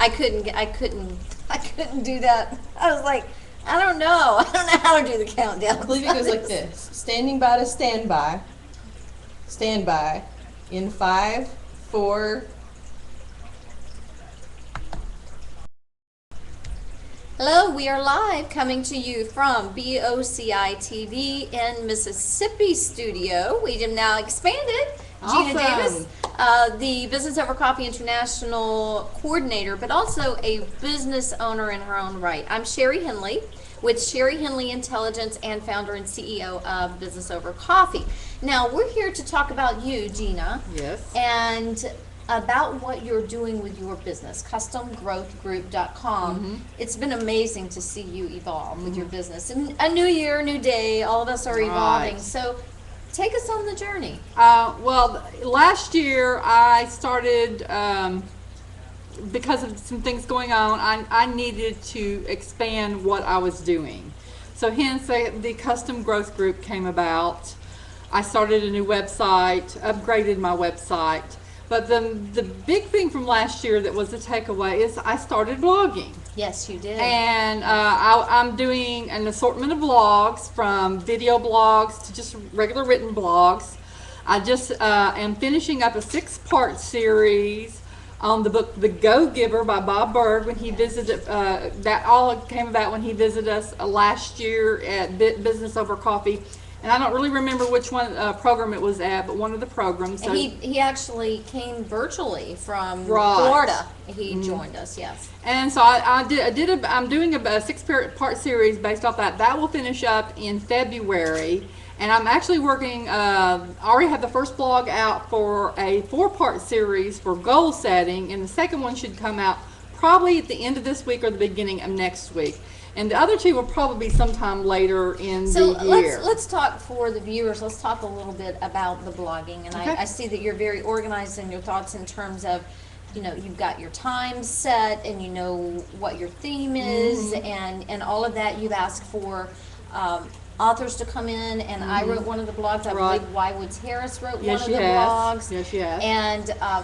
I couldn't do that. I was like, I don't know how to do the countdown. I believe it goes like this: standing by to stand by, in 5, 4. Hello, we are live coming to you from BOCI TV in Mississippi studio. We have now expanded. Awesome. Gina Davis, the Business Over Coffee International coordinator, but also a business owner in her own right. I'm Sherry Henley with Sherry Henley Intelligence and founder and CEO of Business Over Coffee. Now, we're here to talk about you, Gina. Yes. And about what you're doing with your business, customgrowthgroup.com. It's been amazing to see you evolve with your business. And a new year, new day, all of us are evolving. Right. So take us on the journey. Well, last year I started, because of some things going on, I needed to expand what I was doing. So hence the Custom Growth Group came about. I started a new website, upgraded my website. But the big thing from last year that was the takeaway is I started blogging. Yes, you did. And I'm doing an assortment of blogs, from video blogs to just regular written blogs. I just am finishing up a 6-part series on the book The Go-Giver by Bob Berg. When he visited, that all came about when he visited us last year at Business Over Coffee. And I don't really remember which one program it was at, but one of the programs. So And he actually came virtually from Right. Florida. He joined us, yes. And so I'm doing a 6-part series based off that. That will finish up in February. And I'm actually working, I already have the first blog out for a 4-part series for goal setting. And the second one should come out probably at the end of this week or the beginning of next week. And the other 2 will probably be sometime later in So the year. let's talk for the viewers. Let's talk a little bit about the blogging. And Okay. I see that you're very organized in your thoughts in terms of, you know, you've got your time set and you know what your theme is and all of that. You've asked for authors to come in, and I wrote one of the blogs. I Right. believe Y Woods Harris wrote Yes, one she of the has. blogs. Yes, she has.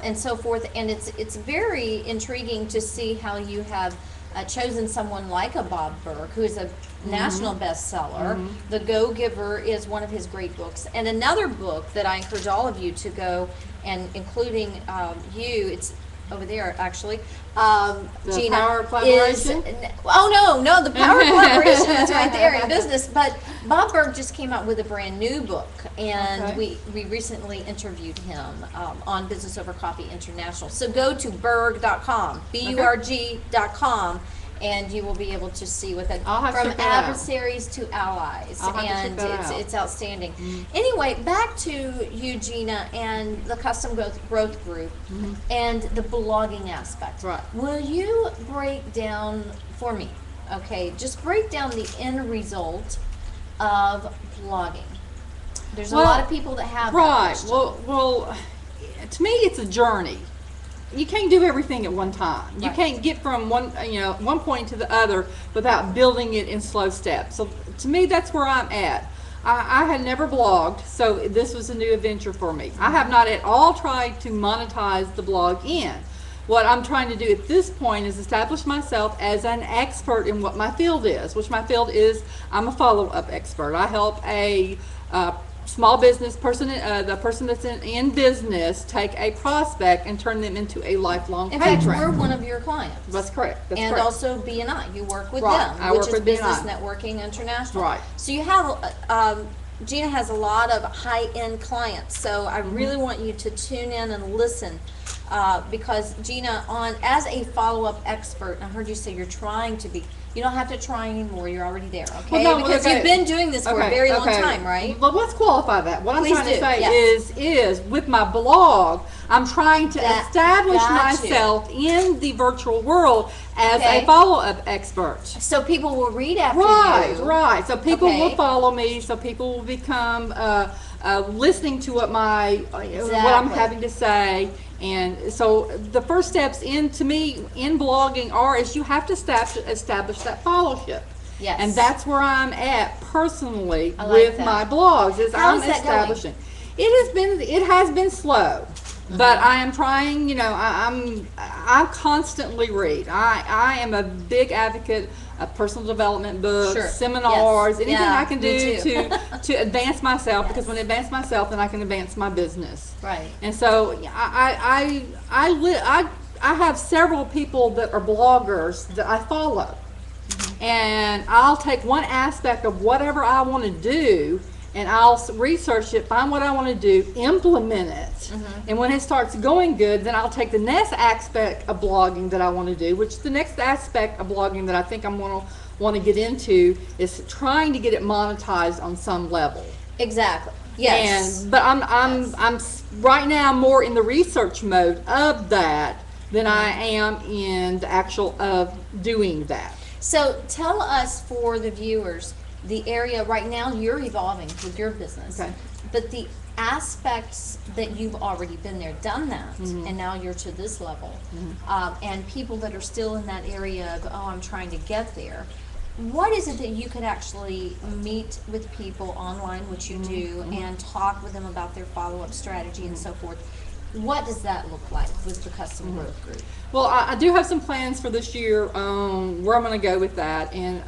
And so forth. And it's very intriguing to see how you have chosen someone like a Bob Berg, who is a national bestseller. The Go-Giver is one of his great books. And another book that I encourage all of you to go, and including you, it's over there actually, Gina, Power of Collaboration? No, the Power of Collaboration is right there in business. But Bob Berg just came out with a brand new book, and Okay. we recently interviewed him on Business Over Coffee International. So go to Berg.com, BURG.com, and you will be able to see what that, I'll have to from check that out. adversaries to allies, I'll have to check and that out. it's outstanding. Anyway, back to you, Gina, and the Custom Growth Group and the blogging aspect. Right. Will you break down for me? Okay, just break down the end result of blogging. There's a Well, lot of people that have that Right. question. Well, to me, it's a journey. You can't do everything at one time. You Right. can't get from one point to the other without building it in slow steps. So to me, that's where I'm at. I had never blogged, so this was a new adventure for me. I have not at all tried to monetize the blog in. What I'm trying to do at this point is establish myself as an expert in what my field is, which my field is, I'm a follow-up expert. I help a small business person, the person that's in business, take a prospect and turn them into a lifelong In fact, patron. we're one of your clients. That's correct. That's And correct. also BNI, you work with Right, them, I which work is with Business BNI. Networking International. Right. So you have, Gina has a lot of high-end clients, so I really want you to tune in and listen, because Gina, as a follow-up expert, and I heard you say you're trying to be, you don't have to try anymore, you're already there, okay? Well, no, Because okay. you've been doing this for a very long okay. time, right? Well, let's qualify that. What Please I'm trying do, to say yes. is with my blog, I'm trying to establish got you. myself in the virtual world as Okay. a follow-up expert. So people will read after Right, you. right. So people Okay. will follow me. So people will become listening to what what I'm Exactly. having to say. And so the first steps to me in blogging is you have to establish that followership. Yes. And that's where I'm at personally I like with that. my blogs. How I'm is that going? establishing. It has been slow. But I am trying, I constantly read. I am a big advocate of personal development books, Sure. Seminars, Yes. anything Yeah, I can me do too. to advance myself, because Yes. when I advance myself, then I can advance my business. Right. And so I have several people that are bloggers that I follow. And I'll take one aspect of whatever I want to do, and I'll research it, find what I want to do, implement it. And when it starts going good, then I'll take the next aspect of blogging that I want to do, which the next aspect of blogging that I think I'm going to want to get into is trying to get it monetized on some level. Exactly. Yes. But I'm right now more in the research mode of that than I am in the actual of doing that. So tell us, for the viewers, the area right now you're evolving with your business. Okay. But the aspects that you've already been there, done that, and now you're to this level, and people that are still in that area of, oh, I'm trying to get there. What is it that you could actually meet with people online, which you do, and talk with them about their follow-up strategy and so forth? What does that look like with the custom growth group? Well, I do have some plans for this year where I'm going to go with that. And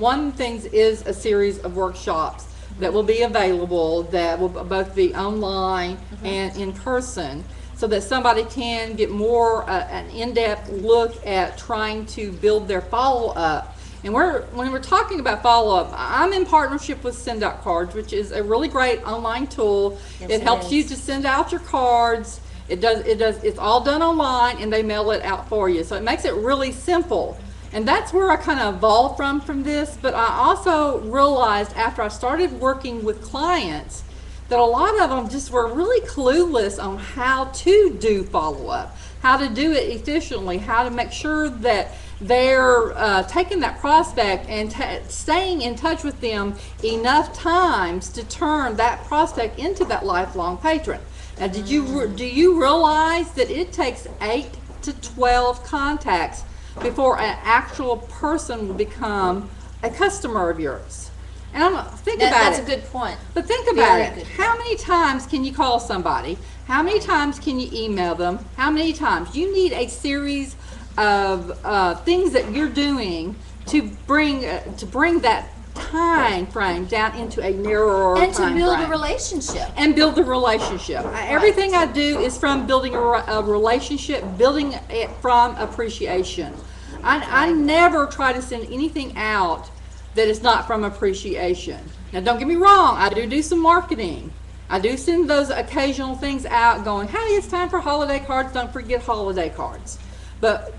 one thing is a series of workshops that will be available that will both be online and in person, so that somebody can get more an in-depth look at trying to build their follow-up. And when we're talking about follow-up, I'm in partnership with Send Out Cards, which is a really great online tool. Yes, it helps is. you to send out your cards. It's all done online, and they mail it out for you. So it makes it really simple. And that's where I kind of evolved from this. But I also realized after I started working with clients that a lot of them just were really clueless on how to do follow-up, how to do it efficiently, how to make sure that they're taking that prospect and staying in touch with them enough times to turn that prospect into that lifelong patron. Now, do you realize that it takes 8 to 12 contacts before an actual person will become a customer of yours? And That's a good point. But think about Very it. good. How many times can you call somebody? How many times can you email them? How many times? You need a series of things that you're doing to bring that time frame down into a narrower And to time build frame. a relationship. And build the relationship. Everything I do is from building a relationship, building it from appreciation. I never try to send anything out that is not from appreciation. Now, don't get me wrong, I do some marketing. I do send those occasional things out going, hey, it's time for holiday cards, don't forget holiday cards. But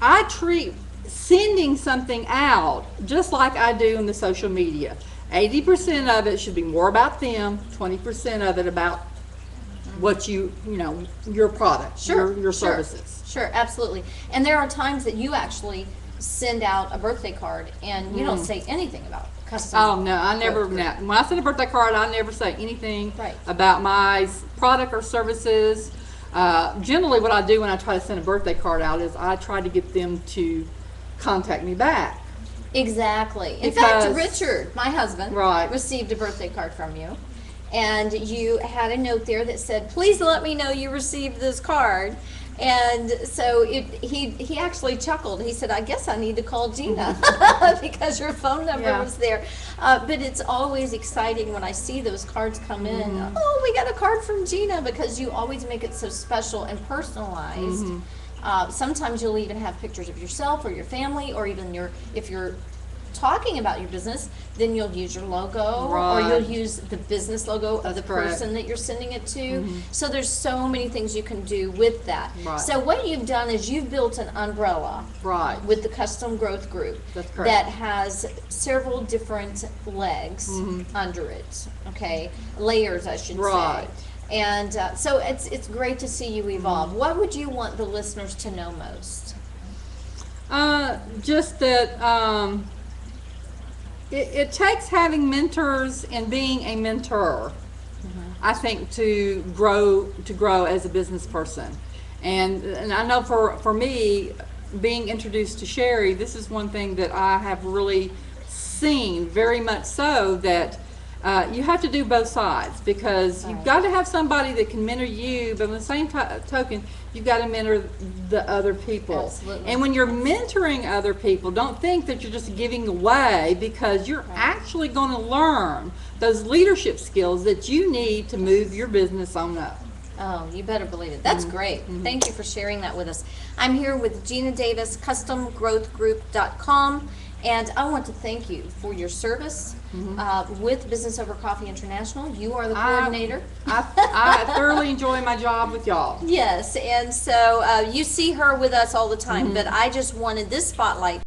I treat sending something out just like I do in the social media. 80% of it should be more about them, 20% of it about what your product, your services. Sure, absolutely. And there are times that you actually send out a birthday card and you don't say anything about custom. Oh, no, I never, no. When I send a birthday card, I never say anything Right. about my product or services. Generally what I do when I try to send a birthday card out is I try to get them to contact me back. Exactly. In fact, Because- Richard, my husband, Right. received a birthday card from you. And you had a note there that said, please let me know you received this card. And so he actually chuckled. He said, I guess I need to call Gina because your phone number Yeah. was there. But it's always exciting when I see those cards come in. Oh, we got a card from Gina, because you always make it so special and personalized. Sometimes you'll even have pictures of yourself or your family, or even if you're talking about your business, then you'll use your logo, or Right. you'll use the business logo of the correct. person that you're sending it to. So there's so many things you can do with that. Right. So what you've done is you've built an umbrella Right. with the custom growth group That's correct. that has several different legs under it. Okay, layers, I should Right. say. And so it's great to see you evolve. What would you want the listeners to know most? Just that it takes having mentors and being a mentor, I think, to grow as a business person. And I know for me, being introduced to Sherry, this is one thing that I have really seen very much so, that you have to do both sides, because you've Right. got to have somebody that can mentor you, but on the same token, you've got to mentor the other people. Absolutely. And when you're mentoring other people, don't think that you're just giving away, because you're actually going to learn those leadership skills that you need to move your business on up. Oh, you better believe it. That's great. Thank you for sharing that with us. I'm here with Gina Davis, CustomGrowthGroup.com, and I want to thank you for your service with Business Over Coffee International. You are the coordinator. I thoroughly enjoy my job with y'all. Yes, and so you see her with us all the time, but I just wanted this spotlight